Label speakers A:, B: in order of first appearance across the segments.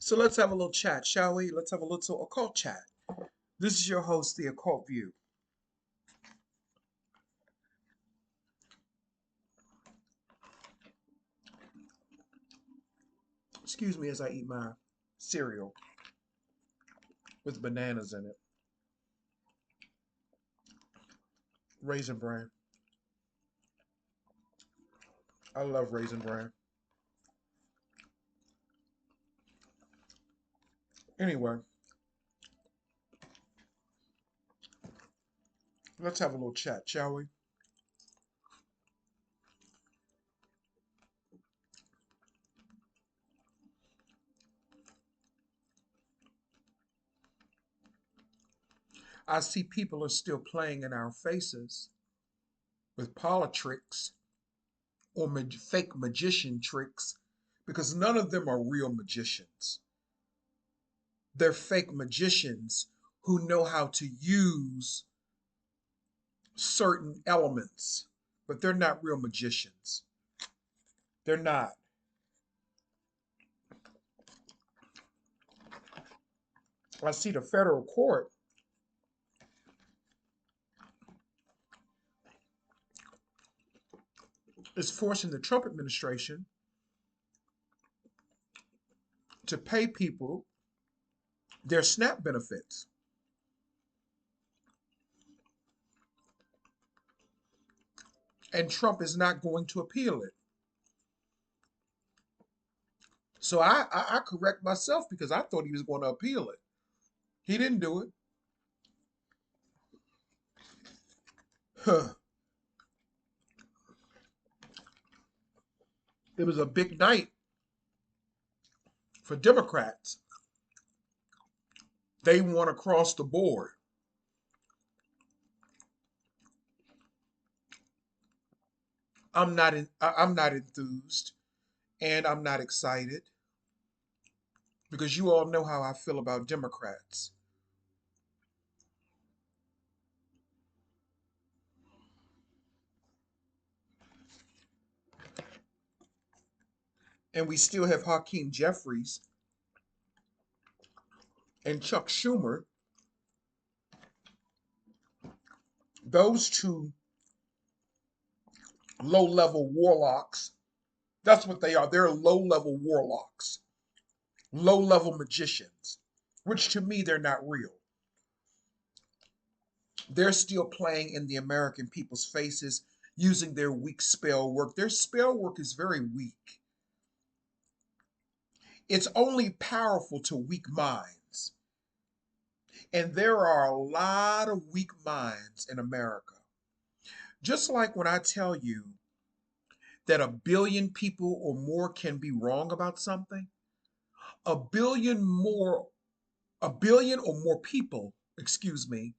A: So let's have a little chat, shall we? Let's have a little occult chat. This is your host, The Occult View. Excuse me as I eat my cereal with bananas in it. Raisin bran. I love raisin bran. Anyway, let's have a little chat, shall we? I see people are still playing in our faces with politricks or fake magician tricks because none of them are real magicians. They're fake magicians who know how to use certain elements, but they're not real magicians. They're not. I see the federal court is forcing the Trump administration to pay people their SNAP benefits. And Trump is not going to appeal it. So I correct myself because I thought he was going to appeal it. He didn't do it. Huh. It was a big night for Democrats. They won across the board. I'm not enthused and I'm not excited because you all know how I feel about Democrats. And we still have Hakeem Jeffries and Chuck Schumer, those two low level warlocks. That's what they are. They're low level warlocks, low level magicians, which to me, they're not real. They're still playing in the American people's faces using their weak spell work. Their spell work is very weak. It's only powerful to weak minds. And there are a lot of weak minds in America. Just like when I tell you that a billion people or more can be wrong about something, a billion more, a billion or more people, excuse me,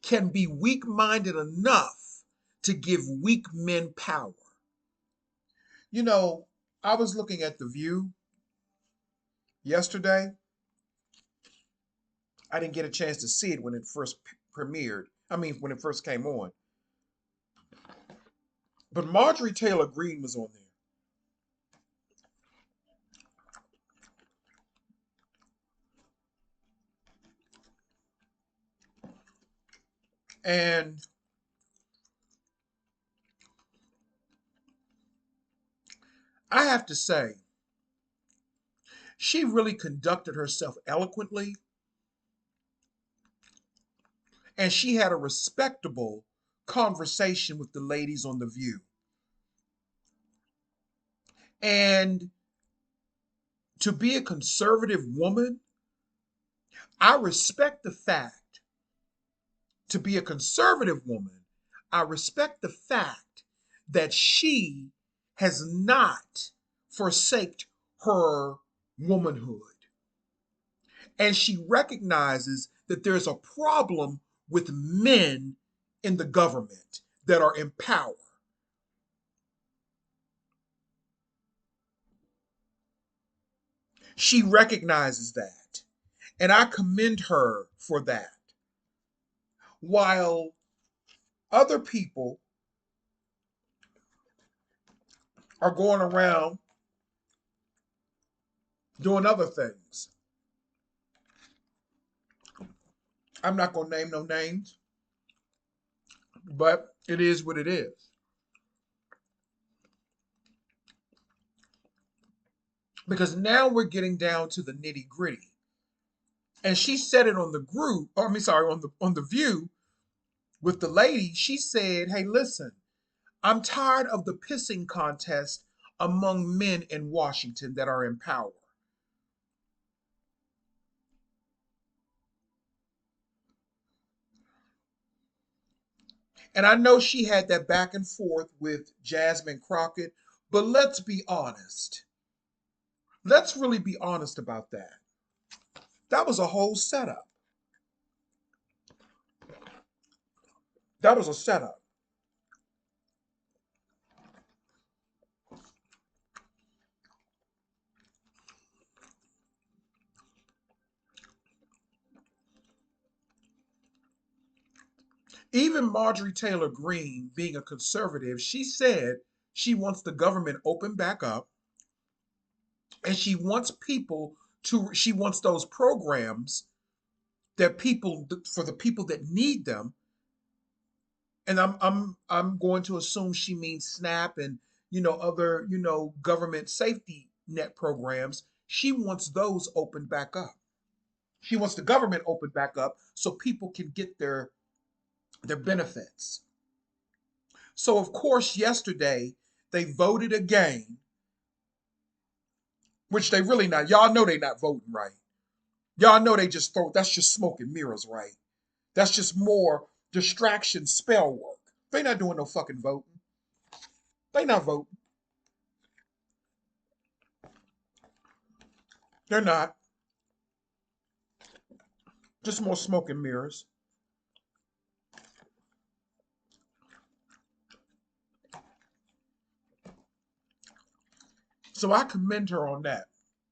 A: can be weak minded enough to give weak men power. You know, I was looking at The View yesterday. I didn't get a chance to see it when it first premiered. I mean, when it first came on. But Marjorie Taylor Greene was on there. And I have to say, she really conducted herself eloquently and she had a respectable conversation with the ladies on The View. And to be a conservative woman, I respect the fact, to be a conservative woman, I respect the fact that she has not forsaked her womanhood. And she recognizes that there's a problem with men in the government that are in power. She recognizes that. And I commend her for that. While other people are going around doing other things. I'm not going to name no names, but it is what it is. Because now we're getting down to the nitty gritty. And she said it on the group, or I mean, sorry, on the View with the lady. She said, "Hey, listen, I'm tired of the pissing contest among men in Washington that are in power." And I know she had that back and forth with Jasmine Crockett, but let's be honest. Let's really be honest about that. That was a whole setup. That was a setup. Even Marjorie Taylor Greene, being a conservative, she said she wants the government open back up, and she wants people she wants those programs that people, for the people that need them. And I'm going to assume she means SNAP and other government safety net programs. She wants those opened back up. She wants the government opened back up so people can get their benefits. So of course yesterday they voted again, which they really not. Y'all know they not voting right. Y'all know they just throw, that's just smoke and mirrors, right? That's just more distraction spell work. They not doing no fucking voting. They not voting. They're not. Just more smoke and mirrors. So I commend her on that.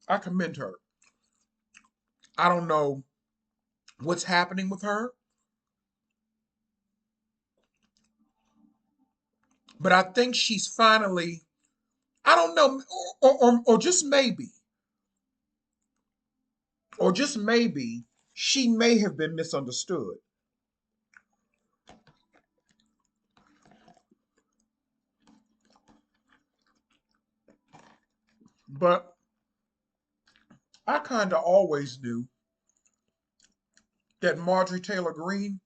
A: I commend her. I don't know what's happening with her, but I think she's finally, I don't know, or just maybe, she may have been misunderstood. But I kind of always knew that Marjorie Taylor Greene,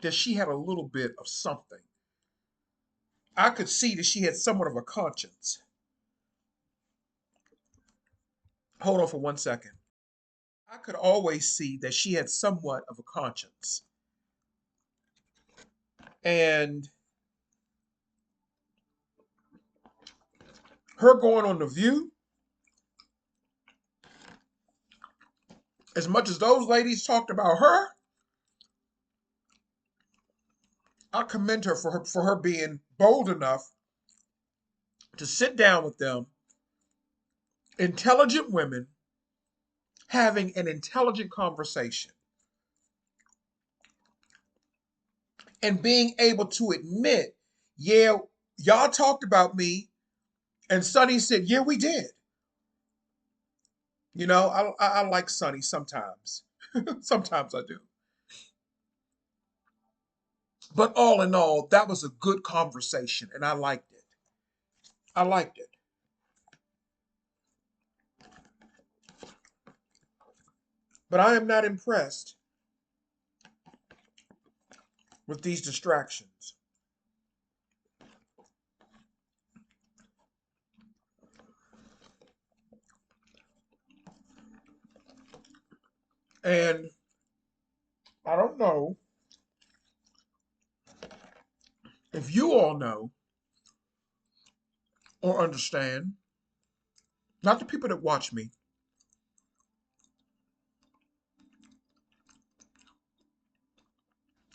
A: that she had a little bit of something. I could see that she had somewhat of a conscience. Hold on for 1 second. I could always see that she had somewhat of a conscience. And her going on The View, as much as those ladies talked about her, I commend her for her being bold enough to sit down with them, intelligent women, having an intelligent conversation, and being able to admit, yeah, y'all talked about me, and Sonny said, yeah, we did. I like Sonny sometimes. Sometimes I do. But all in all, that was a good conversation, and I liked it. I liked it. But I am not impressed with these distractions. And I don't know if you all know or understand, not the people that watch me,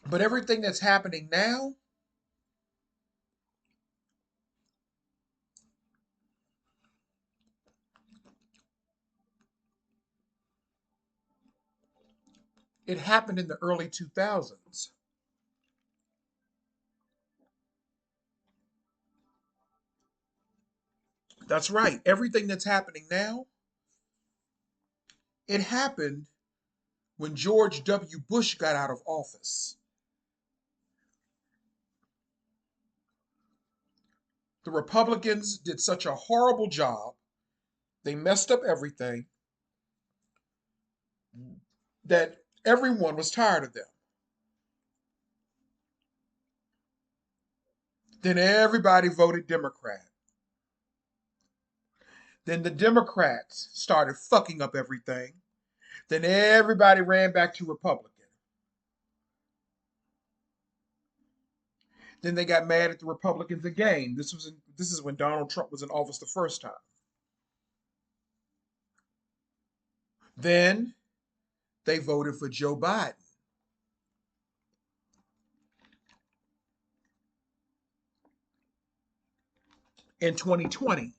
A: but everything that's happening now, it happened in the early 2000s. That's right. Everything that's happening now, it happened when George W. Bush got out of office. The Republicans did such a horrible job. They messed up everything that everyone was tired of them. Then everybody voted Democrat. Then the Democrats started fucking up everything. Then everybody ran back to Republican. Then they got mad at the Republicans again. This is when Donald Trump was in office the first time. Then they voted for Joe Biden. In 2020.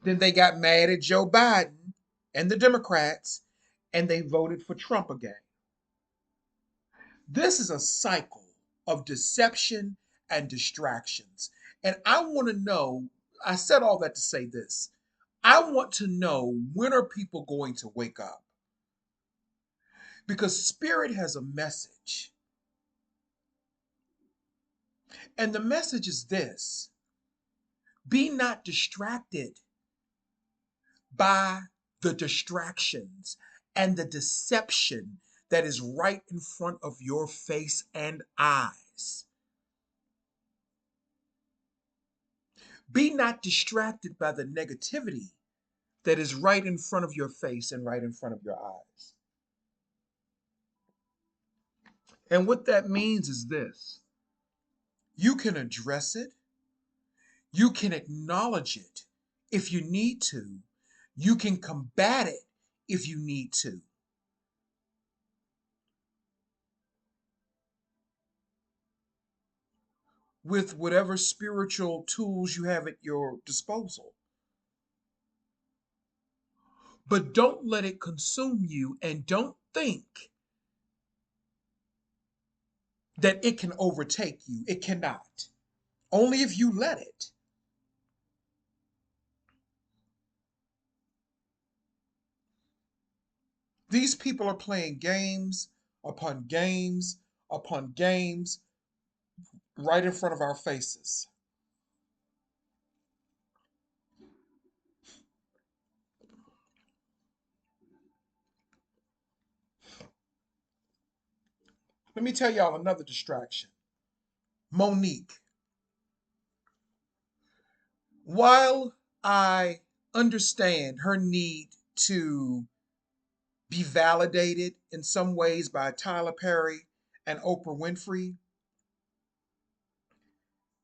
A: Then they got mad at Joe Biden and the Democrats and they voted for Trump again. This is a cycle of deception and distractions. And I want to know, I said all that to say this. I want to know, when are people going to wake up? Because Spirit has a message. And the message is this: be not distracted by the distractions and the deception that is right in front of your face and eyes. Be not distracted by the negativity that is right in front of your face and right in front of your eyes. And what that means is this: you can address it, you can acknowledge it if you need to, you can combat it if you need to. With whatever spiritual tools you have at your disposal. But don't let it consume you, and don't think that it can overtake you. It cannot. Only if you let it. These people are playing games upon games upon games right in front of our faces. Let me tell y'all another distraction. Monique. While I understand her need to be validated in some ways by Tyler Perry and Oprah Winfrey,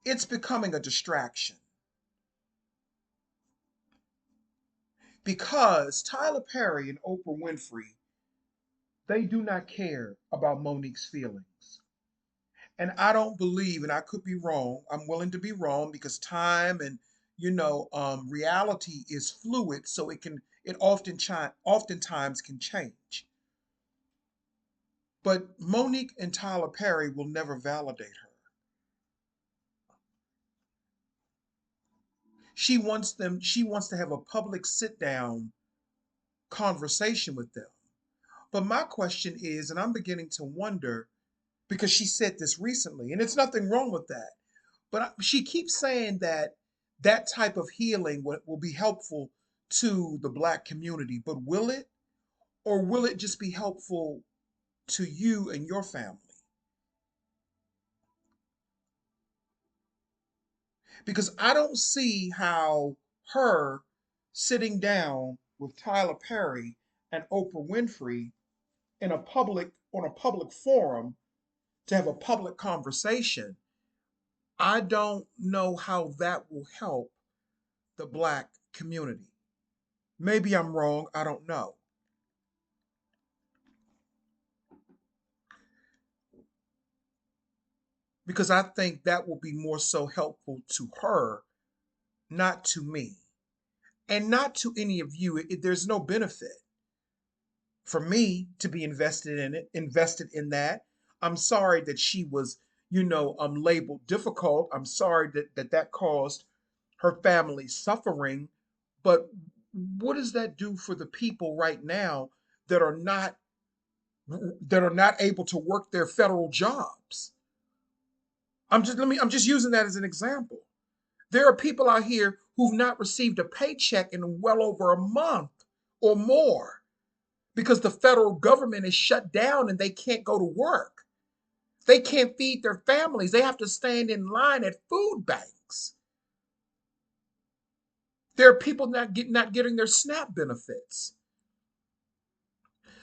A: it's becoming a distraction. Because Tyler Perry and Oprah Winfrey, they do not care about Monique's feelings. And I don't believe, and I could be wrong, I'm willing to be wrong because time and reality is fluid, so it oftentimes can change. But Monique and Tyler Perry will never validate her. She wants to have a public sit down conversation with them. But my question is, and I'm beginning to wonder, because she said this recently, and it's nothing wrong with that, but she keeps saying that that type of healing will be helpful to the Black community. But will it? Or will it just be helpful to you and your family? Because I don't see how her sitting down with Tyler Perry and Oprah Winfrey in a public on a public forum to have a public conversation, I don't know how that will help the Black community. Maybe I'm wrong, I don't know. Because I think that will be more so helpful to her, not to me, and not to any of you. There's no benefit for me to be invested in that. I'm sorry that she was, labeled difficult. I'm sorry that caused her family suffering, but what does that do for the people right now that are not able to work their federal jobs? I'm just using that as an example. There are people out here who've not received a paycheck in well over a month or more because the federal government is shut down and they can't go to work. They can't feed their families. They have to stand in line at food banks. There are people not getting their SNAP benefits.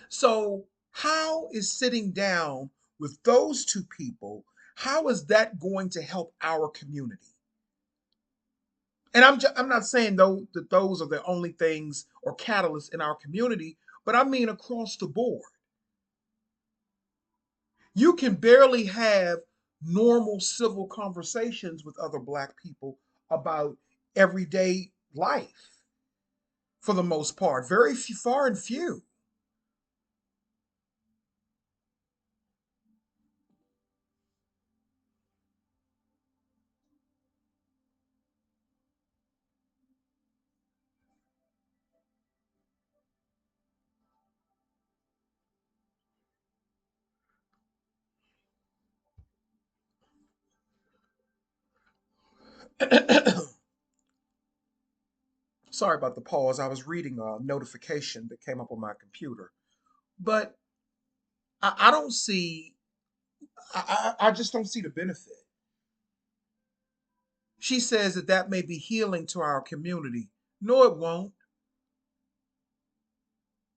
A: So, how is sitting down with those two people, how is that going to help our community? And I'm not saying though that those are the only things or catalysts in our community, but I mean across the board. You can barely have normal civil conversations with other Black people about everyday life for the most part. Very few, far and few. Sorry about the pause. I was reading a notification that came up on my computer. But I don't see, I just don't see the benefit. She says that may be healing to our community. No, it won't.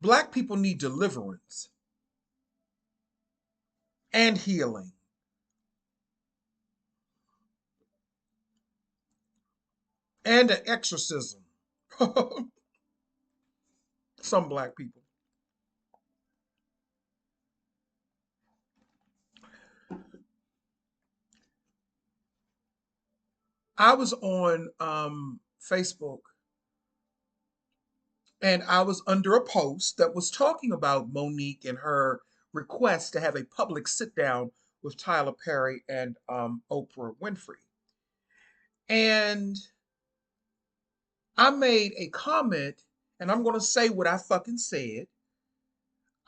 A: Black people need deliverance and healing and an exorcism. Some Black people. I was on Facebook and I was under a post that was talking about Monique and her request to have a public sit down with Tyler Perry and Oprah Winfrey. And I made a comment, and I'm going to say what I fucking said.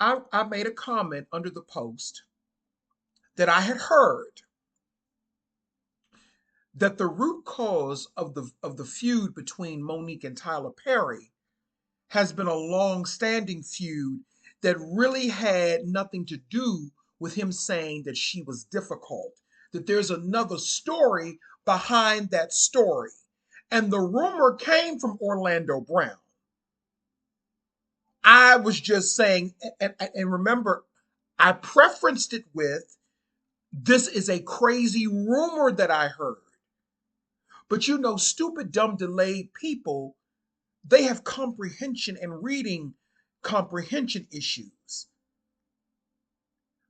A: I made a comment under the post that I had heard that the root cause of the feud between Monique and Tyler Perry has been a long-standing feud that really had nothing to do with him saying that she was difficult. That there's another story behind that story. And the rumor came from Orlando Brown. I was just saying, and remember, I preferenced it with, this is a crazy rumor that I heard. But stupid, dumb, delayed people, they have comprehension and reading comprehension issues.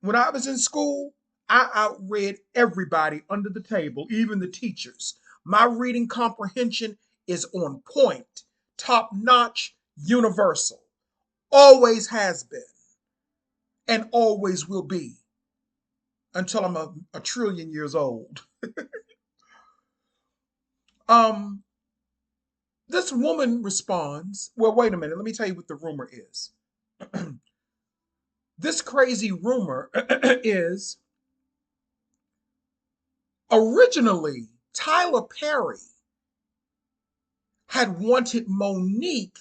A: When I was in school, I outread everybody under the table, even the teachers. My reading comprehension is on point, top notch, universal. Always has been, and always will be until I'm a trillion years old. um, this woman responds, well, wait a minute, let me tell you what the rumor is. This crazy rumor is originally Tyler Perry had wanted Monique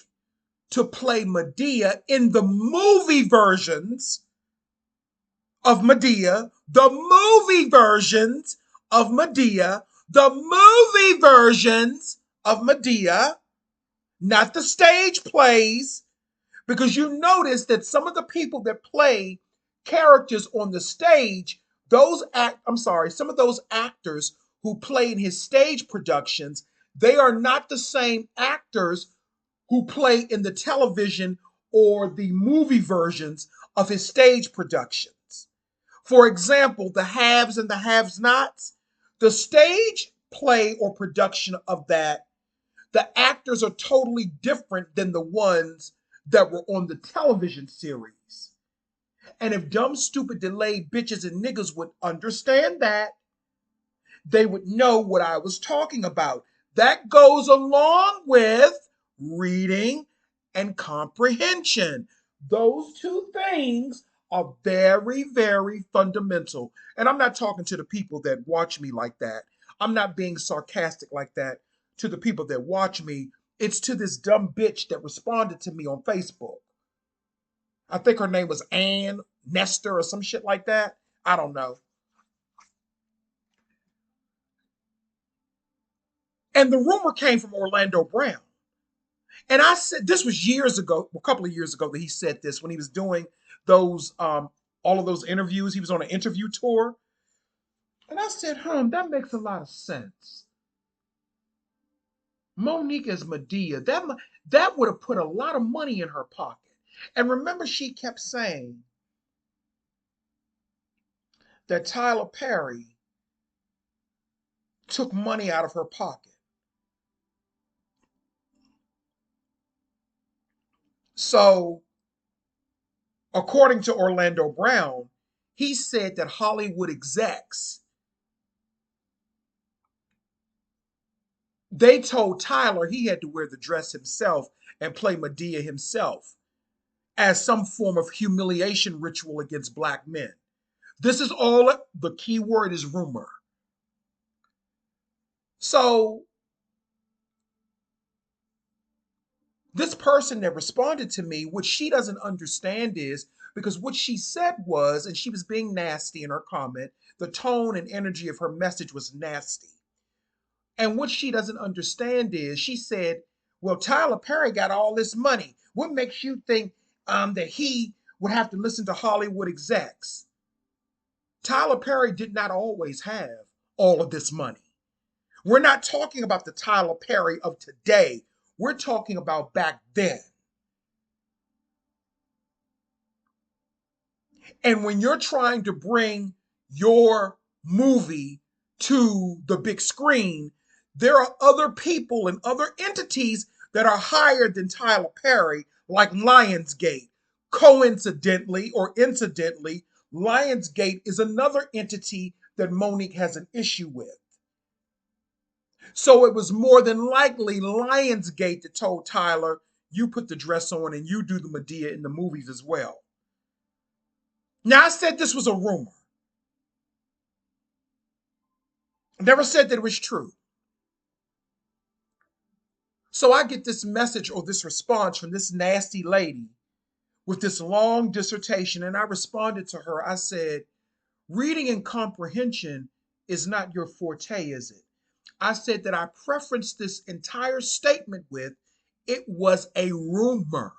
A: to play Medea in the movie versions of Medea, the movie versions of Medea, the movie versions of Medea, not the stage plays, because you notice that some of the people that play characters on the stage, some of those actors who play in his stage productions, they are not the same actors who play in the television or the movie versions of his stage productions. For example, the haves and the have nots, the stage play or production of that, the actors are totally different than the ones that were on the television series. And if dumb, stupid, delayed bitches and niggas would understand that, they would know what I was talking about. That goes along with reading and comprehension. Those two things are very, very fundamental. And I'm not talking to the people that watch me like that. I'm not being sarcastic like that to the people that watch me. It's to this dumb bitch that responded to me on Facebook. I think her name was Ann Nestor or some shit like that. I don't know. And the rumor came from Orlando Brown. And I said, this was years ago, a couple of years ago that he said this when he was doing those, all of those interviews. He was on an interview tour. And I said, that makes a lot of sense. Monique as Medea, that would have put a lot of money in her pocket. And remember, she kept saying that Tyler Perry took money out of her pocket. So, according to Orlando Brown, he said that Hollywood execs, they told Tyler he had to wear the dress himself and play Medea himself as some form of humiliation ritual against black men. This is all, the key word is rumor. So this person that responded to me, what she doesn't understand is, because what she said was, and she was being nasty in her comment, the tone and energy of her message was nasty. And what she doesn't understand is, she said, well, Tyler Perry got all this money. What makes you think that he would have to listen to Hollywood execs? Tyler Perry did not always have all of this money. We're not talking about the Tyler Perry of today. We're talking about back then. And when you're trying to bring your movie to the big screen, there are other people and other entities that are higher than Tyler Perry, like Lionsgate. Coincidentally or incidentally, Lionsgate is another entity that Monique has an issue with. So it was more than likely Lionsgate that told Tyler, you put the dress on and you do the Medea in the movies as well. Now, I said this was a rumor. I never said that it was true. So I get this message or this response from this nasty lady with this long dissertation, and I responded to her. I said, reading and comprehension is not your forte, is it? I said that I prefaced this entire statement with, it was a rumor.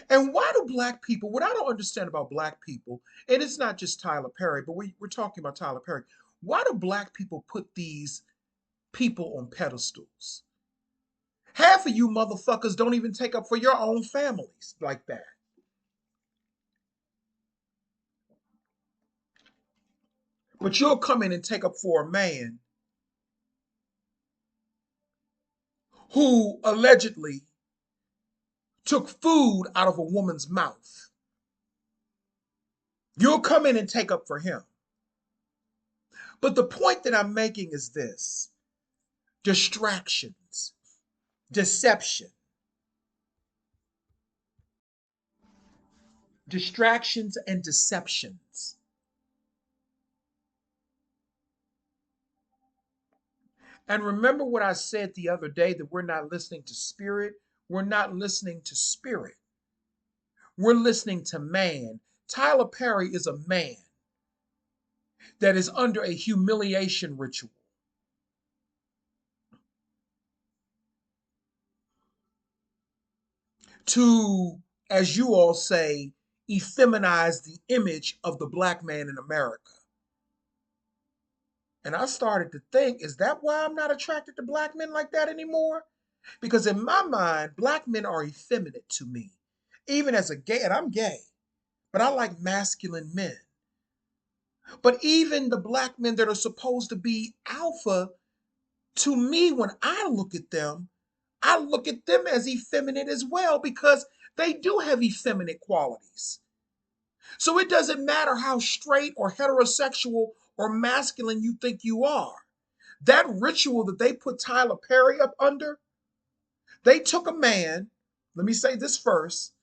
A: And why do black people, what I don't understand about black people, and it's not just Tyler Perry, but we're talking about Tyler Perry, why do black people put these people on pedestals? Half of you motherfuckers don't even take up for your own families like that. But you'll come in and take up for a man who allegedly took food out of a woman's mouth. You'll come in and take up for him. But the point that I'm making is this: distractions, deception, distractions and deceptions. And remember what I said the other day, that we're not listening to spirit. We're not listening to spirit. We're listening to man. Tyler Perry is a man that is under a humiliation ritual to, as you all say, effeminize the image of the black man in America. And I started to think, is that why I'm not attracted to black men like that anymore? Because in my mind, black men are effeminate to me. Even as a gay, and I'm gay, but I like masculine men. But even the black men that are supposed to be alpha, to me, when I look at them, I look at them as effeminate as well, because they do have effeminate qualities. So it doesn't matter how straight or heterosexual or masculine you think you are. That ritual that they put Tyler Perry up under, they took a man, let me say this first,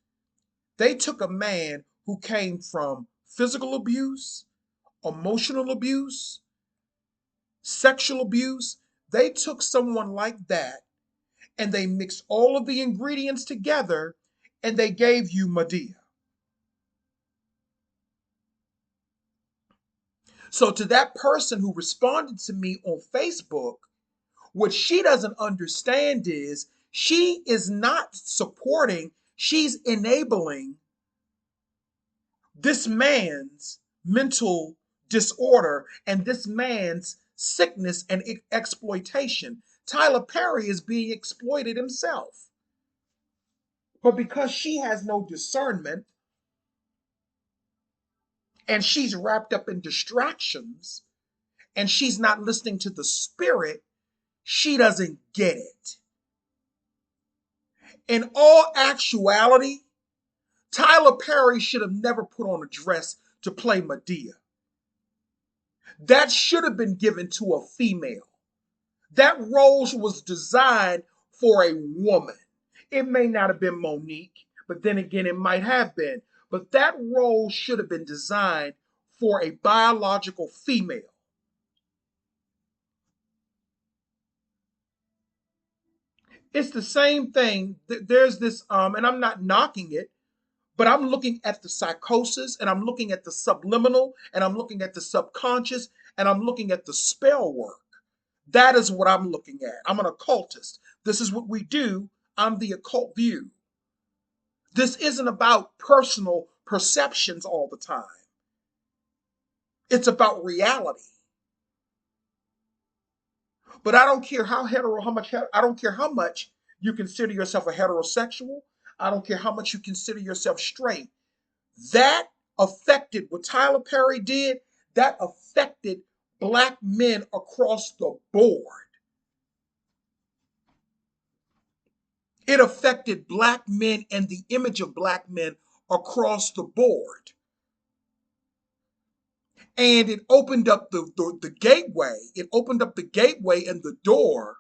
A: they took a man who came from physical abuse, emotional abuse, sexual abuse. They took someone like that and they mixed all of the ingredients together and they gave you Medea. So, to that person who responded to me on Facebook, what she doesn't understand is she is not supporting, she's enabling this man's mental disorder and this man's sickness and exploitation. Tyler Perry is being exploited himself. But because she has no discernment and she's wrapped up in distractions and she's not listening to the spirit, she doesn't get it. In all actuality, Tyler Perry should have never put on a dress to play Medea. That should have been given to a female. That role was designed for a woman. It may not have been Monique, but then again, it might have been. But that role should have been designed for a biological female. It's the same thing. There's this, and I'm not knocking it, but I'm looking at the psychosis and I'm looking at the subliminal and I'm looking at the subconscious and I'm looking at the spell work. That is what I'm looking at. I'm an occultist. This is what we do. I'm the occult view. This isn't about personal perceptions all the time. It's about reality. But I don't care I don't care how much you consider yourself a heterosexual. I don't care how much you consider yourself straight. That affected what Tyler Perry did, that affected black men across the board. It affected black men and the image of black men across the board. And it opened up the gateway. It opened up the gateway and the door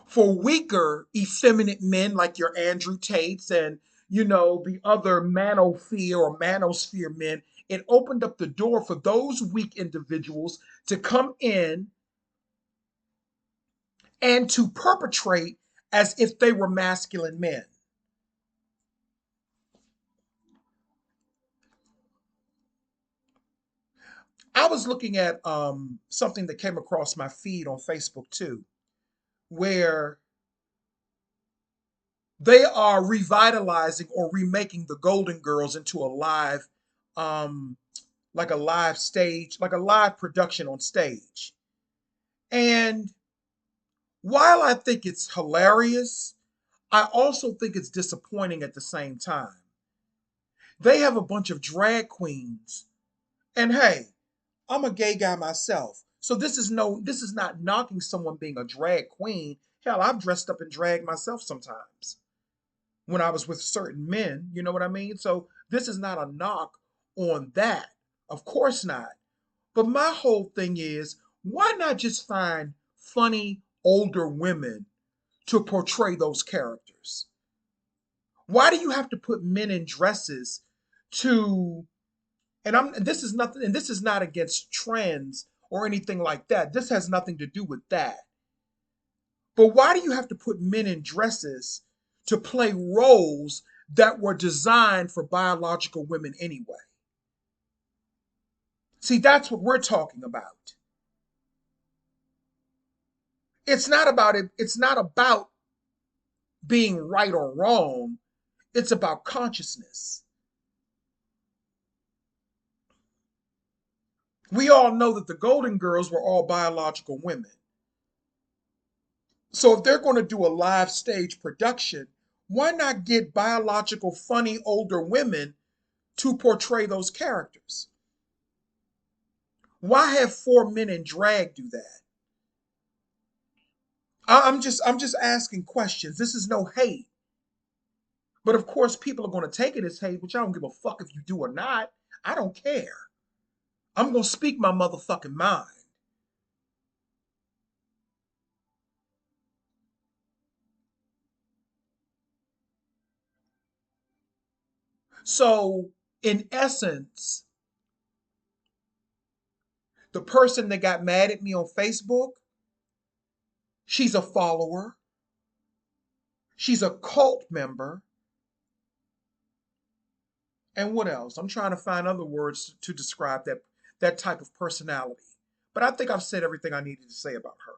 A: for weaker, effeminate men like your Andrew Tates and, the other manosphere men. It opened up the door for those weak individuals to come in and to perpetrate as if they were masculine men. I was looking at something that came across my feed on Facebook too, where they are revitalizing or remaking the Golden Girls into a live, um, like a live stage, like a live production on stage. And while I think it's hilarious, I also think it's disappointing at the same time. They have a bunch of drag queens, and hey, I'm a gay guy myself. So this is not knocking someone being a drag queen. Hell, I've dressed up in drag myself sometimes when I was with certain men, you know what I mean? So this is not a knock on that. Of course not. But my whole thing is, why not just find funny older women to portray those characters? Why do you have to put men in dresses to this is nothing, and this is not against trends or anything like that. This has nothing to do with that. But why do you have to put men in dresses to play roles that were designed for biological women anyway? See, that's what we're talking about. It's not about being right or wrong. It's about consciousness. We all know that the Golden Girls were all biological women. So if they're going to do a live stage production, why not get biological, funny older women to portray those characters? Why have four men in drag do that? I'm just asking questions. This is no hate. But of course, people are going to take it as hate, which I don't give a fuck if you do or not. I don't care. I'm going to speak my motherfucking mind. So, in essence, the person that got mad at me on Facebook, she's a follower, she's a cult member, and what else? I'm trying to find other words to describe that type of personality. But I think I've said everything I needed to say about her.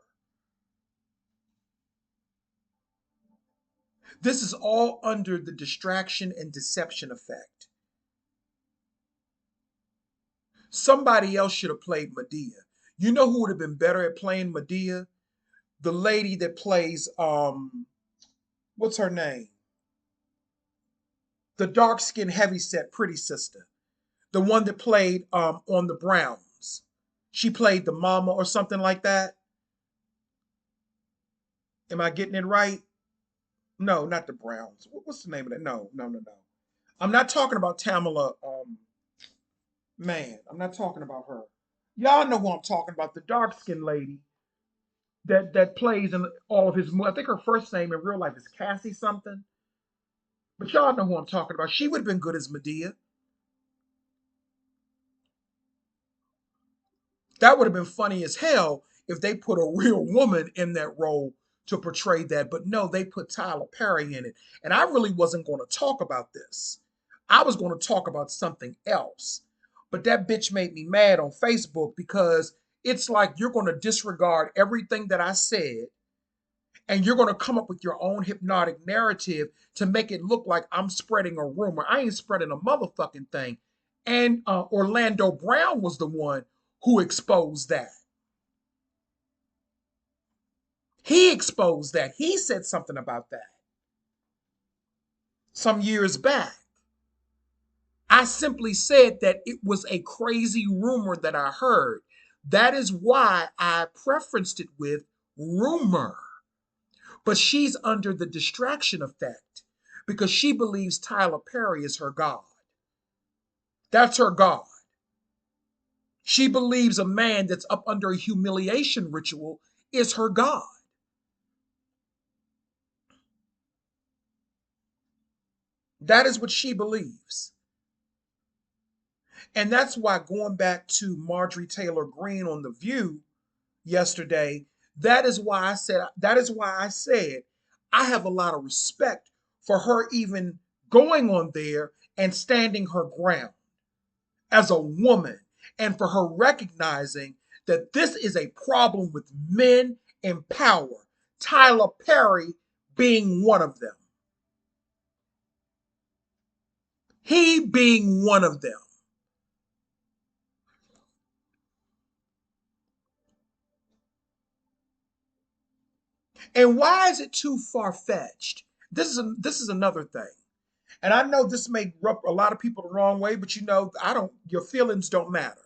A: This is all under the distraction and deception effect. Somebody else should have played Medea. You know who would have been better at playing Medea? The lady that plays what's her name? The dark-skinned heavyset pretty sister. The one that played on the Browns. She played the mama or something like that. Am I getting it right? No, not the Browns. What's the name of that? No, no, no, no. I'm not talking about Tamala. Man, I'm not talking about her. Y'all know who I'm talking about. The dark skinned lady that plays in all of his. I think her first name in real life is Cassie something. But y'all know who I'm talking about. She would have been good as Medea. That would have been funny as hell if they put a real woman in that role to portray that. But no, they put Tyler Perry in it. And I really wasn't going to talk about this. I was going to talk about something else. But that bitch made me mad on Facebook because it's like you're going to disregard everything that I said and you're going to come up with your own hypnotic narrative to make it look like I'm spreading a rumor. I ain't spreading a motherfucking thing. And Orlando Brown was the one who exposed that. He exposed that. He said something about that some years back. I simply said that it was a crazy rumor that I heard. That is why I preferenced it with rumor. But she's under the distraction effect because she believes Tyler Perry is her God. That's her God. She believes a man that's up under a humiliation ritual is her God. That is what she believes. And that's why going back to Marjorie Taylor Greene on The View yesterday, that is why I said I have a lot of respect for her even going on there and standing her ground as a woman and for her recognizing that this is a problem with men in power, Tyler Perry being one of them. He being one of them. And why is it too far fetched? This is another thing. And I know this may rub a lot of people the wrong way, but I don't, your feelings don't matter.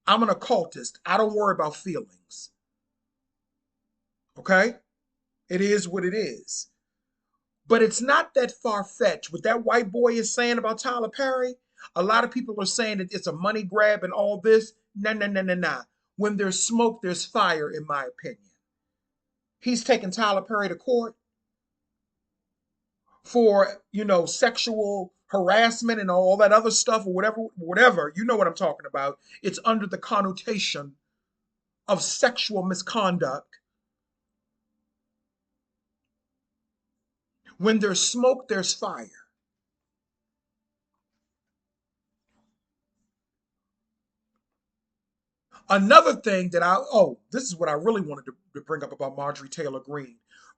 A: I'm an occultist. I don't worry about feelings. Okay? It is what it is. But it's not that far fetched. What that white boy is saying about Tyler Perry, a lot of people are saying that it's a money grab and all this. No, no, no, no, no. When there's smoke, there's fire, in my opinion. He's taking Tyler Perry to court for sexual harassment and all that other stuff or whatever, you know what I'm talking about. It's under the connotation of sexual misconduct. When there's smoke, there's fire. Another thing that this is what I really wanted to bring up about Marjorie Taylor Greene.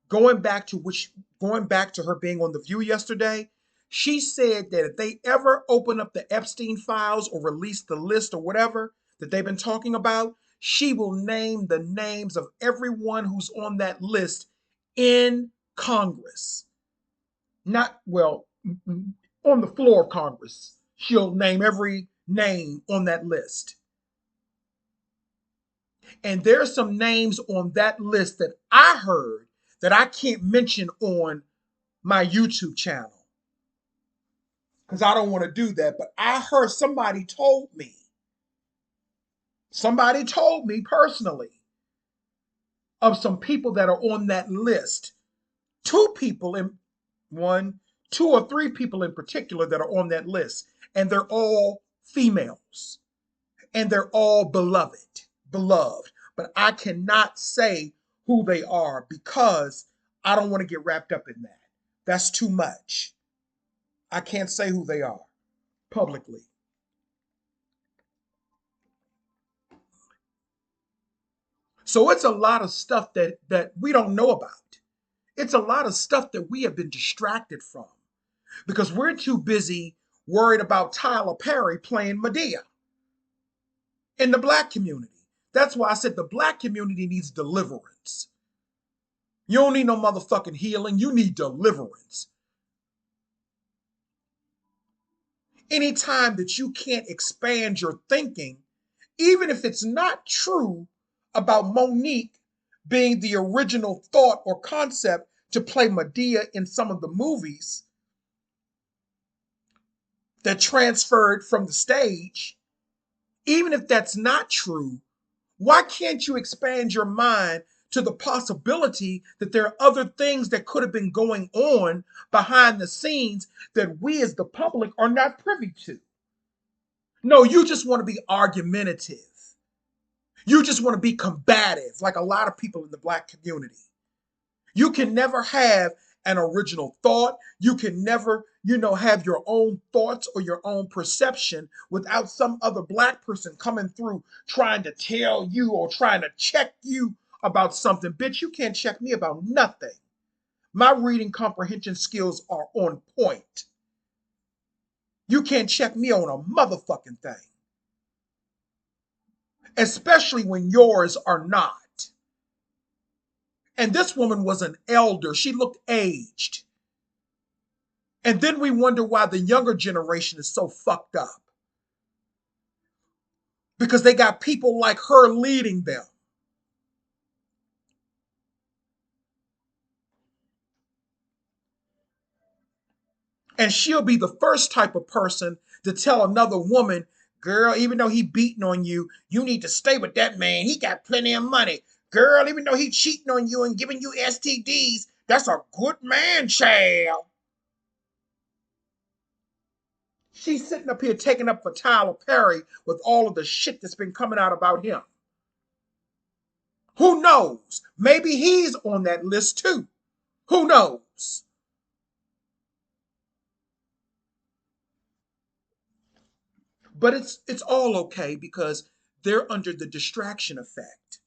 A: Going back to her being on The View yesterday, she said that if they ever open up the Epstein files or release the list or whatever that they've been talking about, she will name the names of everyone who's on that list in Congress. Not, well, on the floor of Congress. She'll name every name on that list. And there's some names on that list that I heard that I can't mention on my YouTube channel because I don't want to do that. But I heard somebody told me Somebody told me personally of some people that are on that list. Two people in one, two or three people in particular that are on that list, and they're all females and they're all beloved. But I cannot say who they are because I don't want to get wrapped up in that. That's too much. I can't say who they are publicly. So it's a lot of stuff that we don't know about. It's a lot of stuff that we have been distracted from because we're too busy worried about Tyler Perry playing Medea in the black community. That's why I said the black community needs deliverance. You don't need no motherfucking healing. You need deliverance. Anytime that you can't expand your thinking, even if it's not true about Monique being the original thought or concept to play Medea in some of the movies that transferred from the stage, even if that's not true, why can't you expand your mind to the possibility that there are other things that could have been going on behind the scenes that we as the public are not privy to? No, you just want to be argumentative. You just want to be combative, like a lot of people in the black community. You can never have an original thought. You can never, have your own thoughts or your own perception without some other black person coming through trying to tell you or trying to check you about something. Bitch, you can't check me about nothing. My reading comprehension skills are on point. You can't check me on a motherfucking thing, especially when yours are not. And this woman was an elder. She looked aged. And then we wonder why the younger generation is so fucked up. Because they got people like her leading them. And she'll be the first type of person to tell another woman, girl, even though he beating on you, you need to stay with that man. He got plenty of money. Girl, even though he cheating on you and giving you STDs, that's a good man, child. She's sitting up here taking up for Tyler Perry with all of the shit that's been coming out about him. Who knows? Maybe he's on that list too. Who knows? But it's all okay because they're under the distraction effect.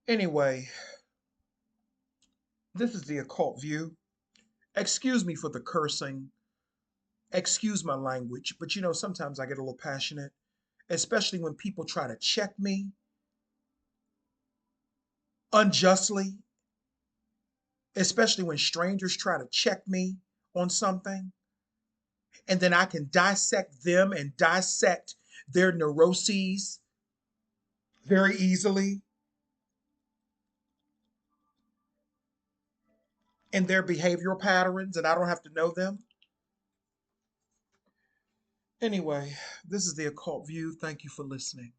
A: Anyway, this is the occult view. Excuse me for the cursing. Excuse my language, but sometimes I get a little passionate, especially when people try to check me unjustly, especially when strangers try to check me on something, and then I can dissect them and dissect their neuroses very easily and their behavioral patterns, and I don't have to know them. Anyway, this is the occult view. Thank you for listening.